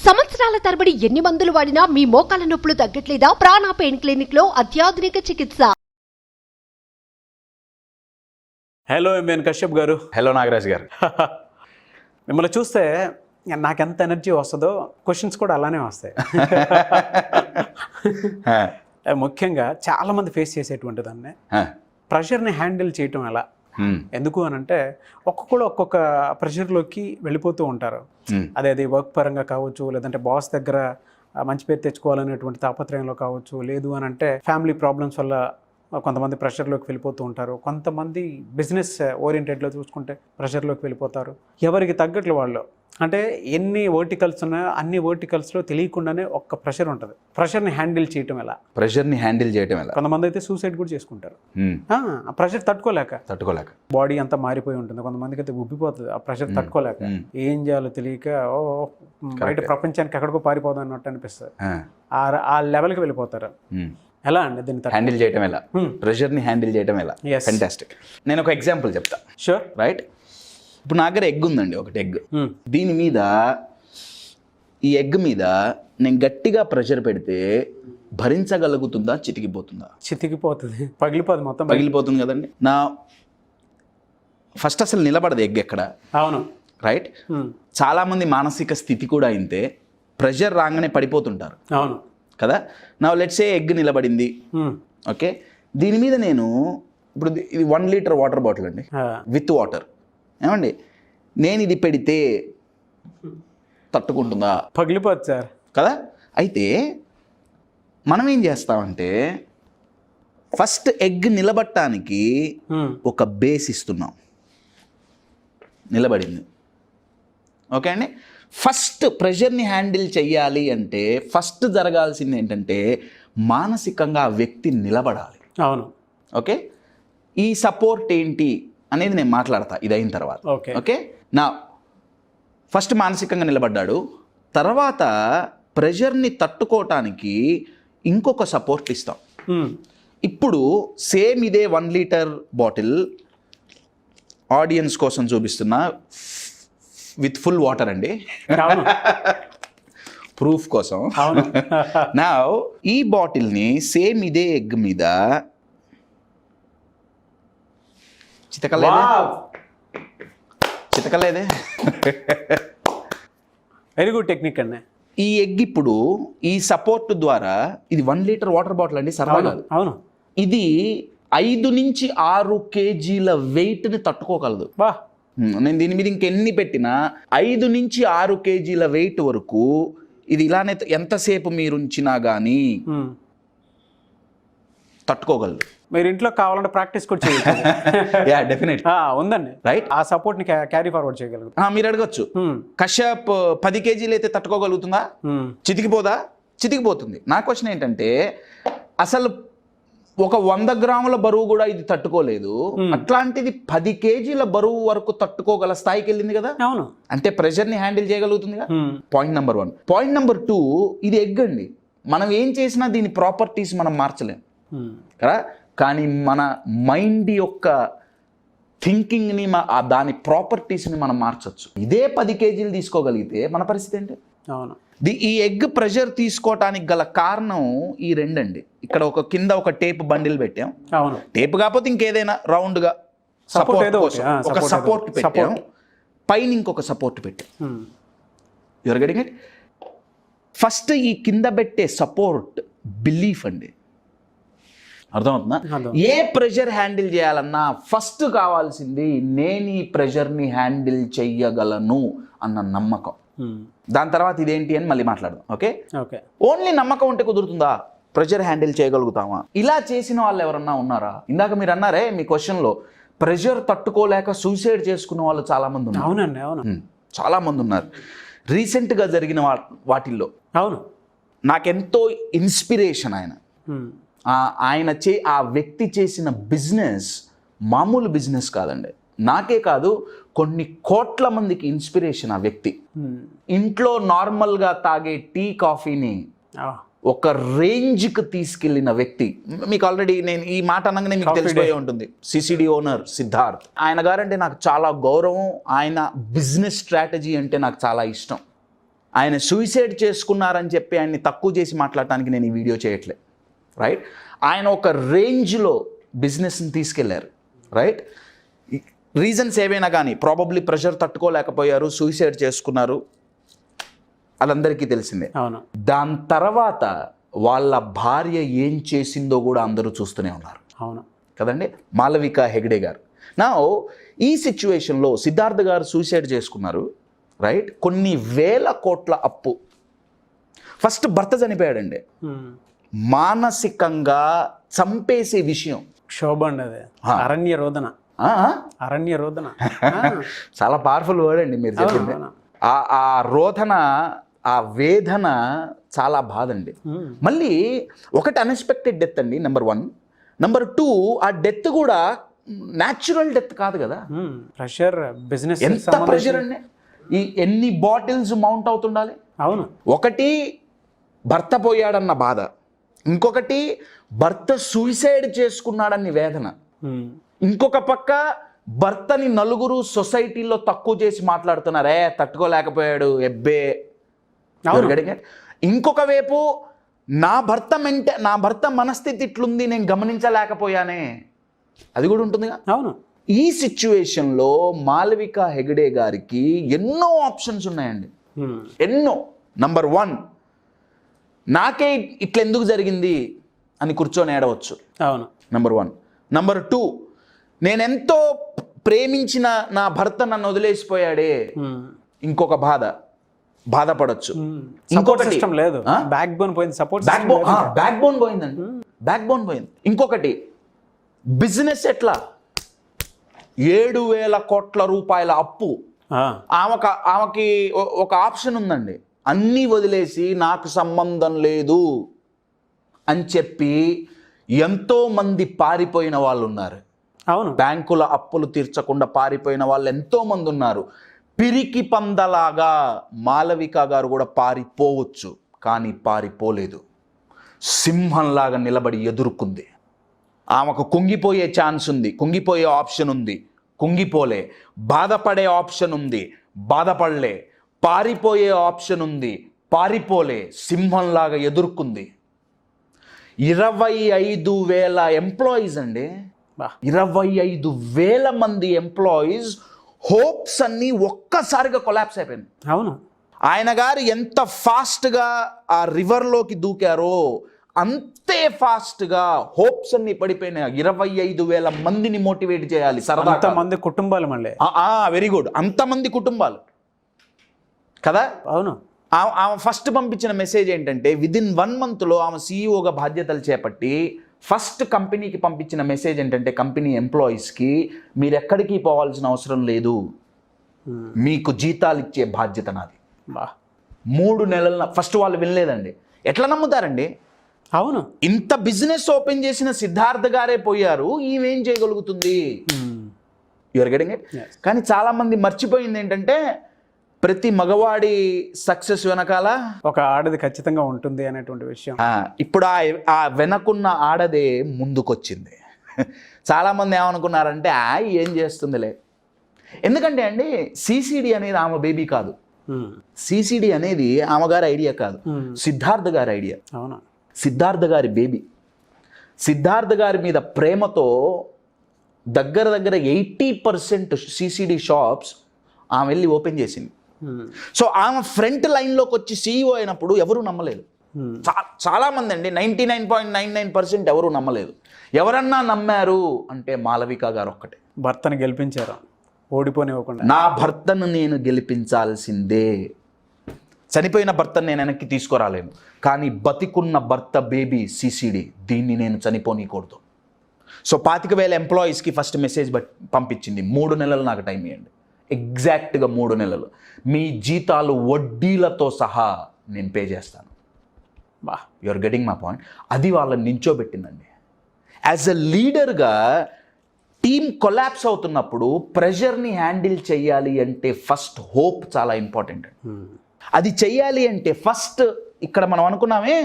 సంవత్సరాల తరబడి ఎన్ని మందులు వాడినా మీ మోకాల నొప్పులు తగ్గట్లేదా? ప్రాణ పెయిన్ క్లినిక్ లో అత్యాధునిక చికిత్స. హలో ఎంఎన్ కశ్యప్ గారు. హలో నాగరాజ్ గారు. మిమ్మల్ని చూస్తే నాకు ఎంత ఎనర్జీ వస్తుందో క్వశ్చన్స్ కూడా అలానే వస్తాయి. ముఖ్యంగా చాలామంది ఫేస్ చేసేటువంటి దాన్ని ప్రెషర్ని హ్యాండిల్ చేయటం ఎలా, ఎందుకు అని అంటే ఒక్కొక్కరు ఒక్కొక్క ప్రెషర్లోకి వెళ్ళిపోతూ ఉంటారు. అది వర్క్ పరంగా కావచ్చు, లేదంటే బాస్ దగ్గర మంచి పేరు తెచ్చుకోవాలనేటువంటి తాపత్రయంలో కావచ్చు, లేదు అని అంటే ఫ్యామిలీ ప్రాబ్లమ్స్ వల్ల కొంతమంది ప్రెషర్లోకి వెళ్ళిపోతూ ఉంటారు. కొంతమంది బిజినెస్ ఓరియంటెడ్లో చూసుకుంటే ప్రెషర్లోకి వెళ్ళిపోతారు. ఎవరికి తగ్గట్లు వాళ్ళు, అంటే ఎన్ని వర్టికల్స్ ఉన్నాయో అన్ని వర్టికల్స్లో తెలియకుండానే ఒక్క ప్రెషర్ ఉంటుంది. ప్రెషర్ని హ్యాండిల్ చేయటం ఎలా? కొంతమంది అయితే సూసైడ్ కూడా చేసుకుంటారు ఆ ప్రెషర్ తట్టుకోలేక. బాడీ అంతా మారిపోయి ఉంటుంది. కొంతమందికి అయితే ఉబ్బిపోతుంది ఆ ప్రెషర్ తట్టుకోలేక. ఏం చేయాలో తెలియక బయట ప్రపంచానికి ఎక్కడికో పారిపోదాం అన్నట్టు అనిపిస్తుంది. ఆ లెవెల్కి వెళ్ళిపోతారు. ఎలా అండి దీన్ని హ్యాండిల్ చేయటం ఎలా? ప్రెషర్ని హ్యాండిల్ చేయటం ఎలా? ఫెంటాస్టిక్. నేను ఒక ఎగ్జాంపుల్ చెప్తా. షూర్. రైట్. ఇప్పుడు నా దగ్గర ఎగ్ ఉందండి, ఒకటి ఎగ్. దీని మీద, ఈ ఎగ్ మీద నేను గట్టిగా ప్రెషర్ పెడితే భరించగలుగుతుందా, చితికిపోతుందా? చితికిపోతుంది, పగిలిపోతుంది, మొత్తం పగిలిపోతుంది కదండి. నా ఫస్ట్ అసలు నిలబడదు ఎగ్ ఎక్కడ. అవును. రైట్. చాలామంది మానసిక స్థితి కూడా అయితే ప్రెషర్ రాగానే పడిపోతుంటారు. అవును కదా. నా లెట్స్ ఏ ఎగ్ నిలబడింది. ఓకే. దీని మీద నేను ఇప్పుడు ఇది 1 లీటర్ వాటర్ బాటిల్ అండి, విత్ వాటర్. ఏమండి, నేను ఇది పెడితే తట్టుకుంటుందా? పగిలిపోతుంది సార్. కదా. అయితే మనం ఏం చేస్తామంటే ఫస్ట్ ఎగ్ నిలబడటానికి ఒక బేస్ ఇస్తున్నాం. నిలబడింది. ఓకే అండి. ఫస్ట్ ప్రెషర్ని హ్యాండిల్ చెయ్యాలి అంటే ఫస్ట్ జరగాల్సింది ఏంటంటే మానసికంగా ఆ వ్యక్తి నిలబడాలి. అవును. ఓకే. ఈ సపోర్ట్ ఏంటి అనేది నేను మాట్లాడతా ఇది అయిన తర్వాత. ఓకే. నా ఫస్ట్ మానసికంగా నిలబడ్డాడు, తర్వాత ప్రెషర్ని తట్టుకోవటానికి ఇంకొక సపోర్ట్ ఇస్తాం. ఇప్పుడు సేమ్ ఇదే 1 లీటర్ బాటిల్ ఆడియన్స్ కోసం చూపిస్తున్నా, విత్ ఫుల్ వాటర్ అండి, ప్రూఫ్ కోసం. నా ఈ బాటిల్ని సేమ్ ఇదే ఎగ్ మీద చితకలేదే. వెరీ గుడ్ టెక్నిక్ అండి. ఈ ఎగ్ ఇప్పుడు ఈ సపోర్ట్ ద్వారా, ఇది 1 లీటర్ వాటర్ బాటిల్ అండి, సర్వా కాదు. అవును. ఇది 5 నుంచి 6 కేజీల వెయిట్ని తట్టుకోగలదు. బా. నేను దీని మీద ఇంకెన్ని పెట్టినా 5 నుంచి 6 కేజీల వెయిట్ వరకు ఇది ఇలానే ఎంతసేపు మీరు ఉంచినా కానీ తట్టుకోగలదు. మీరు ఇంట్లో కావాలంటే ప్రాక్టీస్ కూడా చేయొచ్చు. యా, డెఫినెట్ ఉందండి. రైట్. ఆ సపోర్ట్ని క్యారీ ఫార్వర్డ్ చేయగలరు. మీరు అడగచ్చు, కశ్యప్ 10 కేజీలు అయితే తట్టుకోగలుగుతుందా? చితికిపోదా? చితికిపోతుంది. నా క్వశ్చన్ ఏంటంటే అసలు ఒక 100 గ్రాముల బరువు కూడా ఇది తట్టుకోలేదు, అట్లాంటిది 10 కేజీల బరువు వరకు తట్టుకోగల స్థాయికి వెళ్ళింది కదా. అవును. అంటే ప్రెషర్ని హ్యాండిల్ చేయగలుగుతుంది కదా. Point number 1. పాయింట్ నెంబర్ 2, ఇది ఎగ్ అండి. మనం ఏం చేసినా దీని ప్రాపర్టీస్ మనం మార్చలేం కదా. కానీ మన మైండ్ యొక్క థింకింగ్ని, దాని ప్రాపర్టీస్ని మనం మార్చవచ్చు. ఇదే 10 కేజీలు తీసుకోగలిగితే మన పరిస్థితి ఏంటి? అవును. ఈ ఎగ్ ప్రెషర్ తీసుకోవటానికి గల కారణం ఈ రెండండి. ఇక్కడ ఒక కింద ఒక టేప్ బండిల్ పెట్టాం. అవును. టేప్ కాకపోతే ఇంకేదైనా రౌండ్గా ఒక సపోర్ట్ పెట్టాం, పైన ఇంకొక సపోర్ట్ పెట్టాం. Your getting it? ఫస్ట్ ఈ కింద పెట్టే సపోర్ట్ బిలీఫ్ అండి. అర్థమవుతుందా? ఏ ప్రెషర్ హ్యాండిల్ చేయాలన్నా ఫస్ట్ కావాల్సింది నేను ఈ ప్రెషర్ని హ్యాండిల్ చెయ్యగలను అన్న నమ్మకం. దాని తర్వాత ఇదేంటి అని మళ్ళీ మాట్లాడదాం. ఓకే. ఓన్లీ నమ్మకం ఉంటే కుదురుతుందా? ప్రెషర్ హ్యాండిల్ చేయగలుగుతామా? ఇలా చేసిన వాళ్ళు ఎవరన్నా ఉన్నారా? ఇందాక మీరు అన్నారే మీ క్వశ్చన్లో, ప్రెషర్ తట్టుకోలేక సూసైడ్ చేసుకున్న వాళ్ళు చాలా మంది ఉన్నారు. అవునండి. అవును. చాలా మంది ఉన్నారు. రీసెంట్గా జరిగిన వాటిల్లో అవును నాకెంతో ఇన్స్పిరేషన్ ఆయన. ఆ వ్యక్తి చేసిన బిజినెస్ మామూలు బిజినెస్ కాదండి. నాకే కాదు, కొన్ని కోట్ల మందికి ఇన్స్పిరేషన్ ఆ వ్యక్తి. ఇంట్లో నార్మల్గా తాగే టీ కాఫీని ఒక రేంజ్కి తీసుకెళ్లిన వ్యక్తి. మీకు ఆల్రెడీ నేను ఈ మాట అనగానే మీకు తెలిసిపోయే ఉంటుంది, సిసిడి ఓనర్ సిద్ధార్థ్. ఆయన గారంటే నాకు చాలా గౌరవం. ఆయన బిజినెస్ స్ట్రాటజీ అంటే నాకు చాలా ఇష్టం. ఆయన సూసైడ్ చేసుకున్నారని చెప్పి ఆయన్ని తక్కువ చేసి మాట్లాడటానికి నేను ఈ వీడియో చేయట్లేదు, రైట్? ఆయన ఒక రేంజ్లో బిజినెస్ని తీసుకెళ్లారు, రైట్? రీజన్స్ ఏవైనా కానీ ప్రాబబ్లీ ప్రెషర్ తట్టుకోలేకపోయారు, సూసైడ్ చేసుకున్నారు, అదందరికీ తెలిసిందే. అవును. దాని తర్వాత వాళ్ళ భార్య ఏం చేసిందో కూడా అందరూ చూస్తూనే ఉన్నారు. అవును కదండి, మాలవిక హెగ్డే గారు. నా ఈ సిచ్యువేషన్లో సిద్ధార్థ్ గారు సూసైడ్ చేసుకున్నారు, రైట్? కొన్ని వేల కోట్ల అప్పు. ఫస్ట్ భర్త చనిపోయాడండి, మానసికంగా చంపేసే విషయం. క్షోభ అండి అది, అరణ్య రోదన. అరణ్య రోదన చాలా పవర్ఫుల్ వర్డ్ అండి మీరు చెప్పింది. ఆ రోదన, ఆ వేదన చాలా బాధ అండి. మళ్ళీ ఒకటి అన్ఎక్స్పెక్టెడ్ డెత్ అండి, నెంబర్ 1. నెంబర్ 2, ఆ డెత్ కూడా న్యాచురల్ డెత్ కాదు కదా. ప్రెషర్, బిజినెస్ ఎంత ప్రెషర్ అండి. ఈ ఎన్ని బాటిల్స్ మౌంట్ అవుతుండాలి. అవును. ఒకటి భర్త పోయాడన్న బాధ, ఇంకొకటి భర్త సూసైడ్ చేసుకున్నాడని వేదన, ఇంకొక పక్క భర్తని నలుగురు సొసైటీలో తక్కువ చేసి మాట్లాడుతున్నారే, తట్టుకోలేకపోయాడు ఎబ్బే. ఇంకొక వైపు నా భర్త మనస్థితి ఇట్లుంది, నేను గమనించలేకపోయానే, అది కూడా ఉంటుందిగా. అవును. ఈ సిచ్యువేషన్లో మాలవిక హెగ్డే గారికి ఎన్నో ఆప్షన్స్ ఉన్నాయండి, ఎన్నో. నంబర్ 1, నాకే ఇట్లెందుకు జరిగింది అని కూర్చొని ఏడవచ్చు. అవును. నంబర్ 1. నంబర్ 2, నేనెంతో ప్రేమించిన నా భర్త నన్ను వదిలేసిపోయాడే, ఇంకొక బాధపడచ్చు. ఇంకొకటి లేదు, బ్యాక్ బోన్ పోయింది, సపోర్ట్ బ్యాక్ బోన్ పోయిందండి, బ్యాక్ బోన్ పోయింది. ఇంకొకటి బిజినెస్ ఎట్లా, 7,000 కోట్ల రూపాయల అప్పు. ఆమెకి ఒక ఆప్షన్ ఉందండి, అన్నీ వదిలేసి నాకు సంబంధం లేదు అని చెప్పి ఎంతో మంది పారిపోయిన వాళ్ళు ఉన్నారు. అవును. బ్యాంకుల అప్పులు తీర్చకుండా పారిపోయిన వాళ్ళు ఎంతో మంది ఉన్నారు. పిరికి పందలాగా మాలవిక గారు కూడా పారిపోవచ్చు, కానీ పారిపోలేదు. సింహంలాగా నిలబడి ఎదుర్కొంది. ఆమెకు కుంగిపోయే ఛాన్స్ ఉంది, కుంగిపోయే ఆప్షన్ ఉంది, కుంగిపోలే. బాధపడే ఆప్షన్ ఉంది, బాధపడలే. పారిపోయే ఆప్షన్ ఉంది, పారిపోలే. సింహంలాగా ఎదుర్కొంది. 25,000 ఎంప్లాయీస్ అండి, 25,000 మంది ఎంప్లాయీస్ హోప్స్ అన్నీ ఒక్కసారిగా కొలాప్స్ అయిపోయింది. అవును. ఆయన గారు ఎంత ఫాస్ట్గా ఆ రివర్లోకి దూకారో అంతే ఫాస్ట్గా హోప్స్ అన్ని పడిపోయినాయి. 25,000 మందిని మోటివేట్ చేయాలి, సరదా మంది కుటుంబాలు మళ్ళీ. వెరీ గుడ్, అంతమంది కుటుంబాలు కదా. అవును. ఆమె ఫస్ట్ పంపించిన మెసేజ్ ఏంటంటే, విదిన్ 1 మంత్లో ఆమె సీఈఓగా బాధ్యతలు చేపట్టి ఫస్ట్ కంపెనీకి పంపించిన మెసేజ్ ఏంటంటే, కంపెనీ ఎంప్లాయీస్కి మీరు ఎక్కడికి పోవాల్సిన అవసరం లేదు, మీకు జీతాలు ఇచ్చే బాధ్యత నాది. 3 నెలల ఫస్ట్ వాళ్ళు వినలేదండి. ఎట్లా నమ్ముతారండి? అవును. ఇంత బిజినెస్ ఓపెన్ చేసిన సిద్ధార్థ్ గారే పోయారు, ఈమెం చేయగలుగుతుంది? You're getting it? కానీ చాలా మంది మర్చిపోయింది ఏంటంటే, ప్రతి మగవాడి సక్సెస్ వెనకాల ఒక ఆడది ఖచ్చితంగా ఉంటుంది అనేటువంటి విషయం. ఇప్పుడు ఆ వెనకున్న ఆడదే ముందుకొచ్చింది. చాలామంది ఏమనుకున్నారంటే, ఏం చేస్తుందిలే. ఎందుకంటే అండి, సిసిడి అనేది ఆమె బేబీ కాదు. సిసిడి అనేది ఆమెగారి ఐడియా కాదు, సిద్ధార్థ్ గారి ఐడియా. అవును. సిద్ధార్థ్ గారి బేబీ. సిద్ధార్థ్ గారి మీద ప్రేమతో దగ్గర 80% సిసిడి షాప్స్ ఆమె వెళ్ళి ఓపెన్ చేసింది. సో ఆమె ఫ్రంట్ లైన్లోకి వచ్చి సీఈఓ అయినప్పుడు ఎవరు నమ్మలేదు. చాలామంది అండి, 99.99% ఎవరు నమ్మలేదు. ఎవరన్నా నమ్మారు అంటే మాలవిక గారు ఒక్కటే. భర్తను గెలిపించారు, ఓడిపోనివ్వకుండా. నా భర్తను నేను గెలిపించాల్సిందే. చనిపోయిన భర్తను నేను వెనక్కి తీసుకురాలేను, కానీ బతికున్న భర్త బేబీ సిసిడి, దీన్ని నేను చనిపోనీకూడదు. సో 25,000 ఎంప్లాయీస్కి ఫస్ట్ మెసేజ్ పంపించింది, 3 నెలలు నాకు టైం ఇవ్వండి. ఎగ్జాక్ట్గా 3 నెలలు. మీ జీతాలు వడ్డీలతో సహా నేను పే చేస్తాను. You are getting my point? అది వాళ్ళని నించోబెట్టిందండి. యాజ్ ఎ లీడర్గా టీమ్ కొలాప్స్ అవుతున్నప్పుడు ప్రెషర్ని హ్యాండిల్ చేయాలి అంటే ఫస్ట్ హోప్ చాలా ఇంపార్టెంట్. అది చెయ్యాలి అంటే ఫస్ట్ ఇక్కడ మనం అనుకున్నామే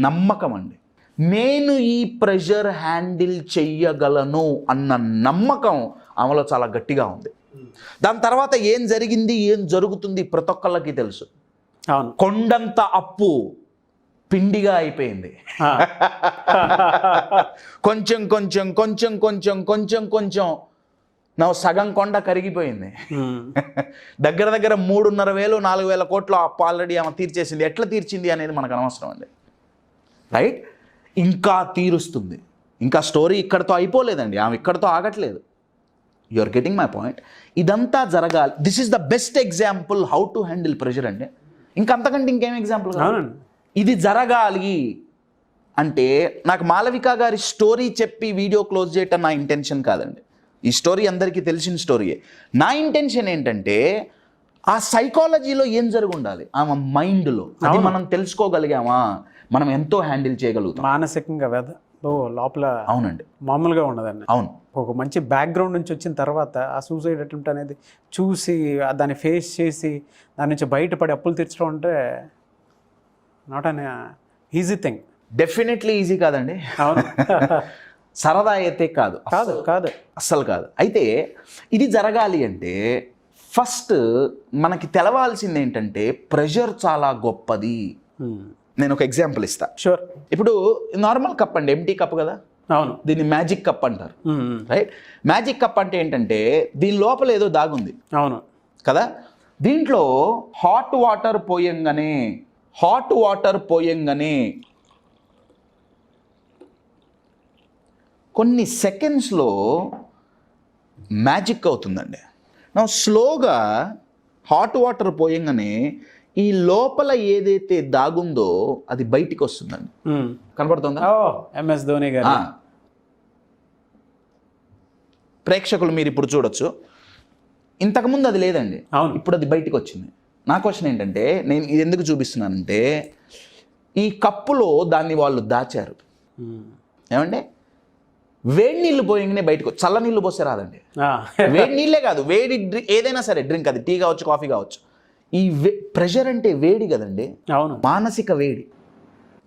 నమ్మకం అండి. నేను ఈ ప్రెషర్ హ్యాండిల్ చెయ్యగలను అన్న నమ్మకం ఆమెలో చాలా గట్టిగా ఉంది. దాని తర్వాత ఏం జరిగింది, ఏం జరుగుతుంది ప్రతి ఒక్కళ్ళకి తెలుసు. అవును. కొండంత అప్పు పిండిగా అయిపోయింది. కొంచెం కొంచెం కొంచెం కొంచెం కొంచెం కొంచెం నా సగం కొండ కరిగిపోయింది. దగ్గర దగ్గర 3,500-4,000 కోట్ల అప్పు ఆల్రెడీ ఆమె తీర్చేసింది. ఎట్లా తీర్చింది అనేది మనకు అనవసరం అండి, రైట్? ఇంకా తీరుస్తుంది. ఇంకా స్టోరీ ఇక్కడతో అయిపోలేదండి, ఆమె ఇక్కడతో ఆగట్లేదు. You are getting my point. ఇదంతా జరగాలి. This is the best example how to handle pressure అండి. ఇంకంతకంటే ఇంకేం ఎగ్జాంపుల్? ఇది జరగాలి అంటే నాకు మాలవిక గారి స్టోరీ చెప్పి వీడియో క్లోజ్ చేయటం నా ఇంటెన్షన్ కాదండి. ఈ స్టోరీ అందరికీ తెలిసిన స్టోరీయే. నా ఇంటెన్షన్ ఏంటంటే ఆ సైకాలజీలో ఏం జరిగి ఉండాలి ఆమె మైండ్లో, అది మనం తెలుసుకోగలిగామా, మనం ఎంతో హ్యాండిల్ చేయగలుగుతాం. మానసికంగా లోపల అవునండి, మామూలుగా ఉండదండి. అవును. ఒక మంచి బ్యాక్గ్రౌండ్ నుంచి వచ్చిన తర్వాత ఆ సూసైడ్ అటెంప్ట్ అనేది చూసి దాన్ని ఫేస్ చేసి దాని నుంచి బయటపడి అప్పులు తీర్చడం అంటే not an easy thing. Definitely easy కాదండి. అవును. సరదా అయితే కాదు, కాదు కాదు, అస్సలు కాదు. అయితే ఇది జరగాలి అంటే ఫస్ట్ మనకి తెలవాల్సింది ఏంటంటే ప్రెషర్ చాలా గొప్పది. నేను ఒక ఎగ్జాంపుల్ ఇస్తా. షూర్. ఇప్పుడు నార్మల్ కప్ అండి, ఎంటీ కప్ కదా. అవును. దీన్ని మ్యాజిక్ కప్ అంటారు, రైట్? మ్యాజిక్ కప్ అంటే ఏంటంటే దీని లోపల ఏదో దాగుంది. అవును కదా. దీంట్లో హాట్ వాటర్ పోయంగానే కొన్ని సెకండ్స్లో మ్యాజిక్ అవుతుందండి. నా స్లోగా హాట్ వాటర్ పోయంగానే ఈ లోపల ఏదైతే దాగుందో అది బయటికి వస్తుందండి. కనపడుతుందా? MS ధోని గారు. ప్రేక్షకులు మీరు ఇప్పుడు చూడొచ్చు, ఇంతకుముందు అది లేదండి. అవును. ఇప్పుడు అది బయటికి వచ్చింది. నా క్వశ్చన్ ఏంటంటే నేను ఇది ఎందుకు చూపిస్తున్నానంటే ఈ కప్పులో దాన్ని వాళ్ళు దాచారు. ఏమంటే వేడి నీళ్ళు పోయంగానే బయటకు, చల్ల నీళ్ళు పోస్తే రాదండి. వేడి నీళ్ళే కాదు, వేడి ఏదైనా సరే డ్రింక్, అది టీ కావచ్చు, కాఫీ కావచ్చు. ఈ ప్రెషర్ అంటే వేడి కదండి. అవును. మానసిక వేడి.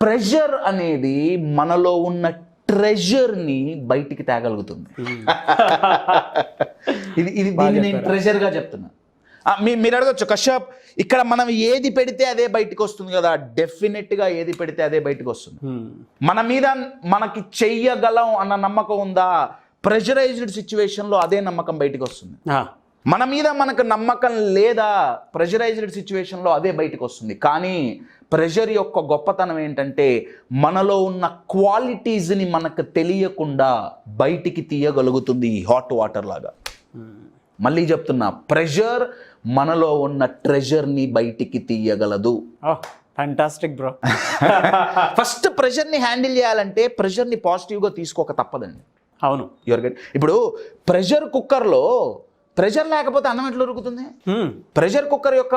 ప్రెషర్ అనేది మనలో ఉన్న ట్రెజర్ని బయటికి తేగలుగుతుంది. ఇది దీన్ని నేను ట్రెజర్గా చెప్తున్నా. మీరు అడగచ్చు, కశ్యప్ ఇక్కడ మనం ఏది పెడితే అదే బయటకు వస్తుంది కదా. డెఫినెట్గా ఏది పెడితే అదే బయటకు వస్తుంది. మన మీద మనకి చెయ్యగలం అన్న నమ్మకం ఉందా, ప్రెషరైజ్డ్ సిచ్యువేషన్లో అదే నమ్మకం బయటకు వస్తుంది. మన మీద మనకు నమ్మకం లేదా, ప్రెషరైజ్డ్ సిచ్యువేషన్లో అదే బయటకు వస్తుంది. కానీ ప్రెషర్ యొక్క గొప్పతనం ఏంటంటే మనలో ఉన్న క్వాలిటీస్ని మనకు తెలియకుండా బయటికి తీయగలుగుతుంది, ఈ హాట్ వాటర్ లాగా. మళ్ళీ చెప్తున్నా, ప్రెషర్ మనలో ఉన్న ట్రెజర్ని బయటికి తీయగలదు. Fantastic bro. ఫస్ట్ ప్రెషర్ని హ్యాండిల్ చేయాలంటే ప్రెషర్ని పాజిటివ్గా తీసుకోక తప్పదండి. అవును. ఇప్పుడు ప్రెషర్ కుక్కర్లో ప్రెషర్ లేకపోతే అన్నం ఎట్లా ఉరుకుతుంది? ప్రెషర్ కుక్కర్ యొక్క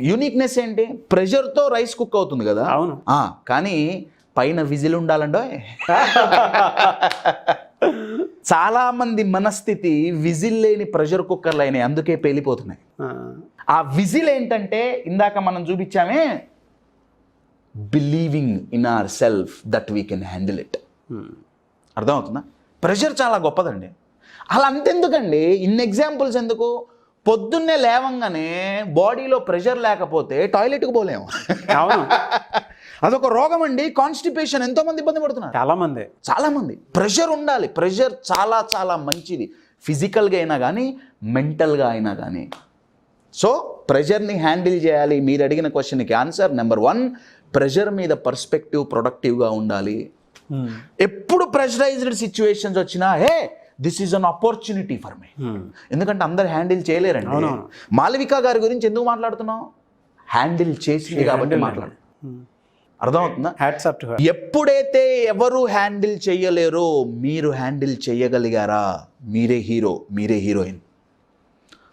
యూనిక్నెస్ ఏంటి? ప్రెషర్తో రైస్ కుక్ అవుతుంది కదా. అవును. కానీ పైన విజిల్ ఉండాలండో. చాలా మంది మనస్థితి విజిల్ లేని ప్రెషర్ కుక్కర్లు అయినాయి, అందుకే పేలిపోతున్నాయి. ఆ విజిల్ ఏంటంటే ఇందాక మనం చూపించామే, believing in our self that we can handle it. అర్థమవుతుందా? ప్రెషర్ చాలా గొప్పదండి. అలా అంతెందుకండి, ఇన్ని ఎగ్జాంపుల్స్ ఎందుకు? పొద్దున్నే లేవంగానే బాడీలో ప్రెషర్ లేకపోతే టాయిలెట్కి పోలేము. అవును. అదొక రోగం అండి, కాన్స్టిపేషన్. ఎంతో మంది ఇబ్బంది పడుతున్నారు, చాలా మంది. ప్రెషర్ ఉండాలి. ప్రెషర్ చాలా చాలా మంచిది, ఫిజికల్గా అయినా కానీ మెంటల్గా అయినా కానీ. సో ప్రెషర్ని హ్యాండిల్ చేయాలి. మీరు అడిగిన క్వశ్చన్కి ఆన్సర్ నెంబర్ 1, ప్రెషర్ మీద పర్స్పెక్టివ్ ప్రొడక్టివ్గా ఉండాలి. ఎప్పుడు ప్రెషరైజ్డ్ సిచ్యువేషన్స్ వచ్చినా this is an opportunity for me. ఎందుకంటే అందరు హ్యాండిల్ చేయలేరండి. మాలవిక గారి గురించి ఎందుకు మాట్లాడుతున్నాం? హ్యాండిల్ చేసింది కాబట్టి మాట్లాడు. అర్థమవుతుందా? ఎప్పుడైతే ఎవరు హ్యాండిల్ చేయలేరో మీరు హ్యాండిల్ చేయగలిగారా, మీరే హీరో, మీరే హీరోయిన్.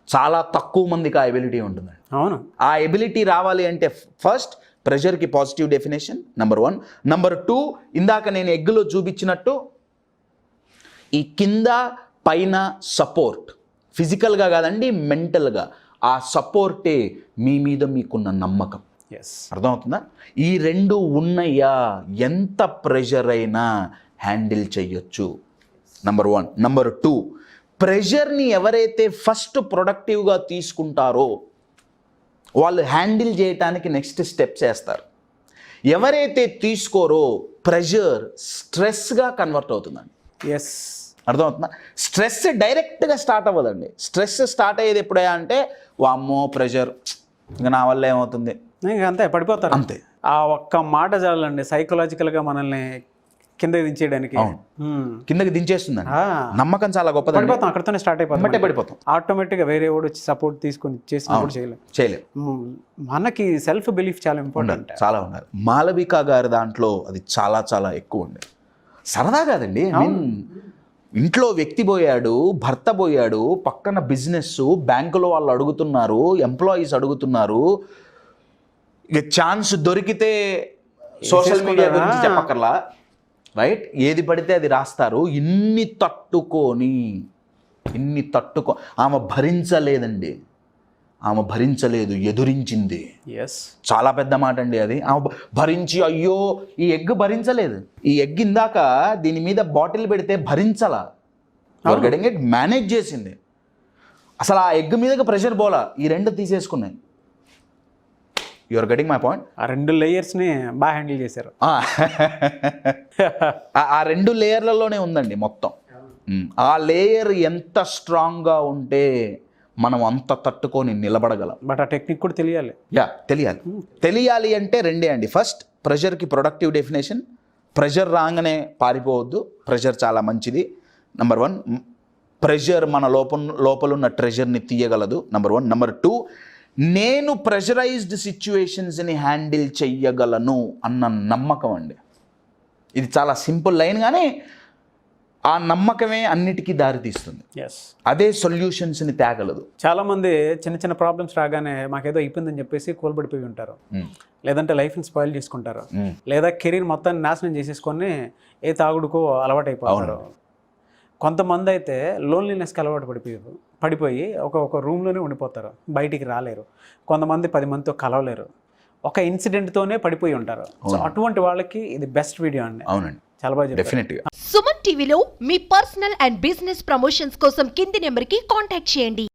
చాలా తక్కువ మందికి ఆ ఎబిలిటీ ఉంటుందండి. అవును. ఆ ఎబిలిటీ రావాలి అంటే ఫస్ట్ ప్రెషర్కి పాజిటివ్ డెఫినేషన్ నెంబర్ 1. నెంబర్ 2, ఇందాక నేను ఎగ్గులో చూపించినట్టు ఈ కింద పైన సపోర్ట్, ఫిజికల్గా కాదండి, మెంటల్గా. ఆ సపోర్టే మీ మీద మీకున్న నమ్మకం. అర్థమవుతుందా? ఈ 2 ఉన్నయ్యా, ఎంత ప్రెషర్ అయినా హ్యాండిల్ చెయ్యొచ్చు. నెంబర్ 1. నెంబర్ 2, ప్రెషర్ని ఎవరైతే ఫస్ట్ ప్రొడక్టివ్గా తీసుకుంటారో వాళ్ళు హ్యాండిల్ చేయటానికి నెక్స్ట్ స్టెప్స్ వేస్తారు. ఎవరైతే తీసుకోరో ప్రెషర్ స్ట్రెస్గా కన్వర్ట్ అవుతుందండి. ఎస్, అర్థమవుతుందా? స్ట్రెస్ డైరెక్ట్గా స్టార్ట్ అవ్వదండి. స్ట్రెస్ స్టార్ట్ అయ్యేది ఎప్పుడయ్యా అంటే వామ్మో ప్రెషర్, ఇంకా నా వల్ల ఏమవుతుంది, ఇంకా అంతే పడిపోతారు. అంతే. ఆ ఒక్క మాట చాలండి సైకలాజికల్గా మనల్ని కింద దించేయడానికి. కిందకి దించేస్తుందండి. నమ్మకం చాలా గొప్పది. పడిపోతాం, అక్కడితోనే స్టార్ట్ అయిపోతాం. పడిపోతాం ఆటోమేటిక్గా వేరే వాడు వచ్చి సపోర్ట్ తీసుకొని చేసినప్పుడు చేయలేం. మనకి సెల్ఫ్ బిలీఫ్ చాలా ఇంపార్టెంట్. చాలా ఉన్నారు. మాలవిక గారి దాంట్లో అది చాలా చాలా ఎక్కువ ఉంది. సరదా కాదండి, ఇంట్లో వ్యక్తి పోయాడు, భర్త పోయాడు, పక్కన బిజినెస్, బ్యాంకులో వాళ్ళు అడుగుతున్నారు, ఎంప్లాయీస్ అడుగుతున్నారు, ఇక ఛాన్స్ దొరికితే సోషల్ మీడియా గురించి చెప్పక్కర్లా, రైట్? ఏది పడితే అది రాస్తారు. ఇన్ని తట్టుకొని ఆమె భరించలేదండి. ఆమె భరించలేదు, ఎదురించింది. చాలా పెద్ద మాట అండి అది. ఆమె భరించి, అయ్యో ఈ ఎగ్ భరించలేదు. ఈ ఎగ్ ఇందాక దీని మీద బాటిల్ పెడితే భరించలా, యువర్ గెటింగ్ ఇట్, మేనేజ్ చేసింది. అసలు ఆ ఎగ్ మీదకి ప్రెషర్ పోలా, ఈ రెండు తీసేసుకున్నాయి. You're getting my point. ఆ 2 లేయర్స్ని బాగా హ్యాండిల్ చేశారు. ఆ 2 లేయర్లలోనే ఉందండి మొత్తం. ఆ లేయర్ ఎంత స్ట్రాంగ్గా ఉంటే మనం అంత తట్టుకొని నిలబడగలం. బట్ ఆ టెక్నిక్ కూడా తెలియాలి. తెలియాలి అంటే 2 అండి. ఫస్ట్, ప్రెషర్కి ప్రొడక్టివ్ డెఫినేషన్. ప్రెషర్ రాగానే పారిపోవద్దు, ప్రెషర్ చాలా మంచిది. నెంబర్ 1, ప్రెషర్ మన లోపలున్న ట్రెజర్ని తీయగలదు, నెంబర్ 1. నెంబర్ 2, నేను ప్రెషరైజ్డ్ సిచ్యువేషన్స్ని హ్యాండిల్ చెయ్యగలను అన్న నమ్మకం అండి. ఇది చాలా సింపుల్ లైన్, కానీ ఆ నమ్మకమే అన్నిటికీ దారితీస్తుంది. అదే సొల్యూషన్స్ని తేగలదు. చాలామంది చిన్న చిన్న ప్రాబ్లమ్స్ రాగానే మాకేదో అయిపోయిందని చెప్పేసి కోల్పడిపోయి ఉంటారు, లేదంటే లైఫ్ని స్పాయిల్ చేసుకుంటారు, లేదా కెరీర్ మొత్తాన్ని నాశనం చేసేసుకొని ఏ తాగుడుకో అలవాటు అయిపోతారు. కొంతమంది అయితే లోన్లీనెస్కి అలవాటు పడిపోయి ఒక రూమ్లోనే ఉండిపోతారు, బయటికి రాలేరు. కొంతమంది 10 మందితో కలవలేరు, ఒక ఇన్సిడెంట్తోనే పడిపోయి ఉంటారు. సో అటువంటి వాళ్ళకి ఇది బెస్ట్ వీడియో అండి. అవునండి, చాలా బాగా డెఫినెట్గా. సుమన్ టీవీలో మీ పర్సనల్ అండ్ బిజినెస్ ప్రమోషన్స్ కోసం కింది నెంబర్కి కాంటాక్ట్ చేయండి.